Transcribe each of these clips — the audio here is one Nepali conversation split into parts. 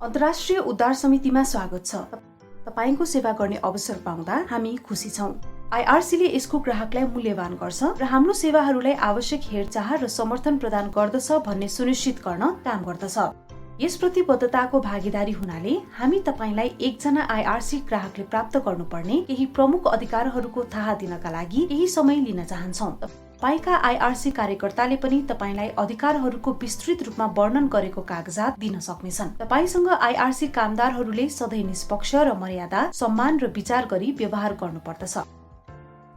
अन्तर्राष्ट्रिय उद्धार समितिमा स्वागत छ। तपाईको सेवा गर्ने अवसर पाउँदा हामी खुसी छौं। आईआरसीले यसको ग्राहकलाई मूल्यवान गर्छ र हाम्रो सेवाहरूलाई आवश्यक हेरचाह र समर्थन प्रदान गर्दछ भन्ने सुनिश्चित गर्न काम गर्दछ। यस प्रतिबद्धताको भागीदारी हुनाले हामी तपाईलाई एकजना आईआरसी ग्राहकले प्राप्त गर्नुपर्ने केही प्रमुख अधिकारहरूको थाहा दिनका लागि केही समय लिन चाहन्छौं। तपाईका आईआरसी कार्यकर्ताले पनि तपाईलाई अधिकारहरूको विस्तृत रूपमा वर्णन गरेको कागजात दिन सक्नेछन्। तपाईसँग आईआरसी कामदारहरूले सधैँ निष्पक्ष र मर्यादा, सम्मान र विचार गरी व्यवहार गर्नुपर्दछ।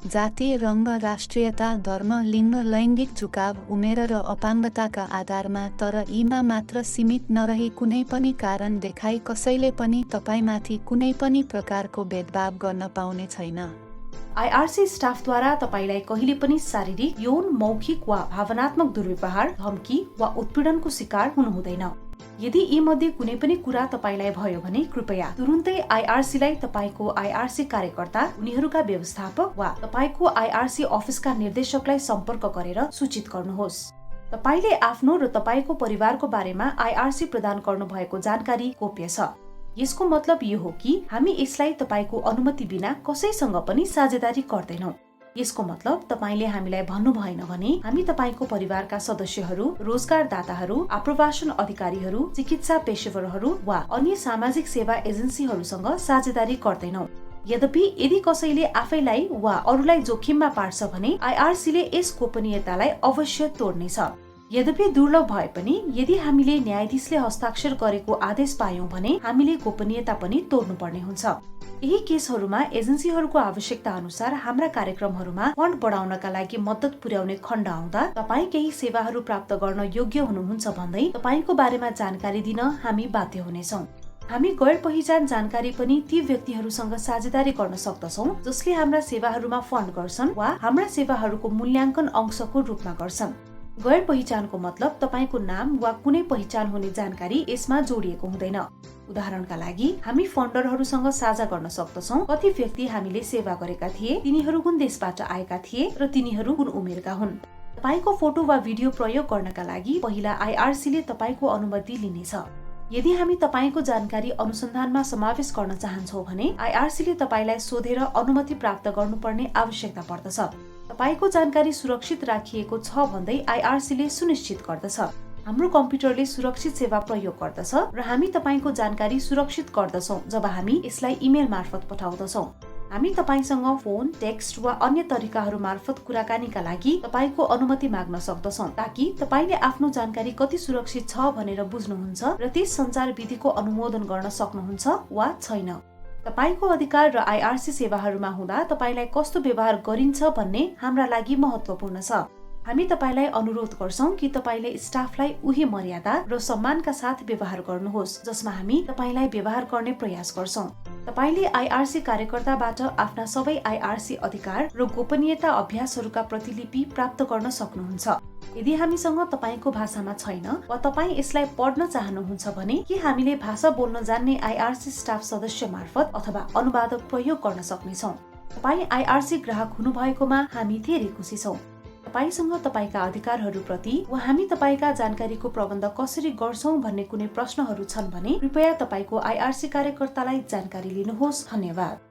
जाति, रंग, राष्ट्रियता, धर्म, लिङ्ग, लैङ्गिक झुकाव, उमेर र अपाङ्गताका आधारमा तर यीमा मात्र सीमित नरही कुनै पनि कारण देखाई कसैले पनि तपाईमाथि कुनै पनि प्रकारको भेदभाव गर्न पाउने छैन। आईआरसी स्टाफद्वारा तपाईलाई कहिले पनि शारीरिक, यौन, मौखिक वा भावनात्मक दुर्व्यवहार, धम्की वा उत्पीडनको शिकार हुनु हुँदैन। यदि यी मध्ये कुनै पनि कुरा तपाईलाई भयो भने कृपया तुरुन्तै आईआरसीलाई तपाईको आईआरसी कार्यकर्ता, उनीहरूका व्यवस्थापक वा तपाईको आईआरसी अफिसका निर्देशकलाई सम्पर्क गरेर सूचित गर्नुहोस्। तपाईले आफ्नो र तपाईको परिवारको बारेमा आईआरसी प्रदान गर्नु भएको जानकारी गोप्य छ। यसको मतलब यो हो कि हामी यसलाई तपाईको अनुमति बिना कसैसँग पनि साझेदारी गर्दैनौं। यसको मतलब तपाईले हामीलाई भन्नु भएन भने हामी तपाईको परिवारका सदस्यहरू, रोजगारदाताहरू, आप्रवासन अधिकारीहरू, चिकित्सा पेशेवरहरू वा अन्य सामाजिक सेवा एजेन्सीहरूसँग साझेदारी गर्दैनौं। यद्यपि यदि कसैले आफैलाई वा अरूलाई जोखिममा पार्छ भने आईआरसीले यस गोपनीयतालाई अवश्य तोड्नेछ। यद्यपि दुर्लभ भए पनि यदि हामीले न्यायाधीशले हस्ताक्षर गरेको आदेश पायौं भने हामीले गोपनीयता पनि तोड्नुपर्ने हुन्छ। यही केसहरूमा एजेन्सीहरूको आवश्यकता अनुसार हाम्रा कार्यक्रमहरूमा फन्ड बढाउनका लागि मद्दत पुर्याउने खण्ड आउँदा तपाई केही सेवाहरू प्राप्त गर्न योग्य हुनुहुन्छ भन्दै तपाईको बारेमा जानकारी दिन हामी बाध्य हुनेछौं। हामी गैर पहिचान जानकारी पनि ती व्यक्तिहरूसँग साझेदारी गर्न सक्दछौं जसले हाम्रा सेवाहरूमा फन्ड गर्छन् वा हाम्रा सेवाहरूको मूल्याङ्कन अंशको रूपमा गर्छन्। गैर पहिचानको मतलब तपाईको नाम वा कुनै पहिचान हुने जानकारी यसमा जोडिएको हुँदैन। उदाहरणका लागि हामी फन्डरहरूसँग साझा गर्न सक्दछौं कति व्यक्ति हामीले सेवा गरेका थिए, तिनीहरू कुन देशबाट आएका थिए र तिनीहरू कुन उमेरका हुन्। तपाईको फोटो वा भिडियो प्रयोग गर्नका लागि पहिला आईआरसीले तपाईको अनुमति लिनेछ। यदि हामी तपाईको जानकारी अनुसन्धानमा समावेश गर्न चाहन्छौं भने आईआरसीले तपाईलाई सोधेर अनुमति प्राप्त गर्नुपर्ने आवश्यकता पर्दछ। तपाईको जानकारी सुरक्षित राखिएको छ भन्दै आईआरसीले सुनिश्चित गर्दछ। हाम्रो कम्प्युटरले सुरक्षित सेवा प्रयोग गर्दछ र हामी तपाईको जानकारी सुरक्षित गर्दछौं जब हामी यसलाई इमेल मार्फत पठाउँदछौं। हामी तपाईसँग फोन, टेक्स्ट वा अन्य तरिकाहरू मार्फत कुराकानीका लागि तपाईको अनुमति माग्न सक्दछौं ताकि तपाईले आफ्नो जानकारी कति सुरक्षित छ भनेर बुझ्नुहुन्छ र त्यस सञ्चार विधिको अनुमोदन गर्न सक्नुहुन्छ वा छैन। तपाईको अधिकार र आईआरसी सेवाहरूमा हुँदा तपाईलाई कस्तो व्यवहार गरिन्छ भन्ने हाम्रा लागि महत्त्वपूर्ण छ। हामी तपाईलाई अनुरोध गर्छौं कि तपाईले स्टाफलाई उही मर्यादा र सम्मानका साथ व्यवहार गर्नुहोस् जसमा हामी तपाईलाई व्यवहार गर्ने प्रयास गर्छौं। तपाईले आईआरसी कार्यकर्ताबाट आफ्ना सबै आईआरसी अधिकार र गोपनीयता अभ्यासहरूका प्रतिलिपि प्राप्त गर्न सक्नुहुन्छ। यदि हामीसँग तपाईको भाषामा छैन वा तपाई यसलाई पढ्न चाहनुहुन्छ भने के हामीले भाषा बोल्न जान्ने आईआरसी स्टाफ सदस्य मार्फत अथवा अनुवादक प्रयोग गर्न सक्नेछौं। तपाई आईआरसी ग्राहक हुनुभएकोमा हामी धेरै खुसी छौं। तपाईसँग तपाईका अधिकारहरूप्रति वा हामी तपाईका जानकारीको प्रबन्ध कसरी गर्छौं भन्ने कुनै प्रश्नहरू छन् भने कृपया तपाईको आईआरसी कार्यकर्तालाई जानकारी लिनुहोस्। धन्यवाद।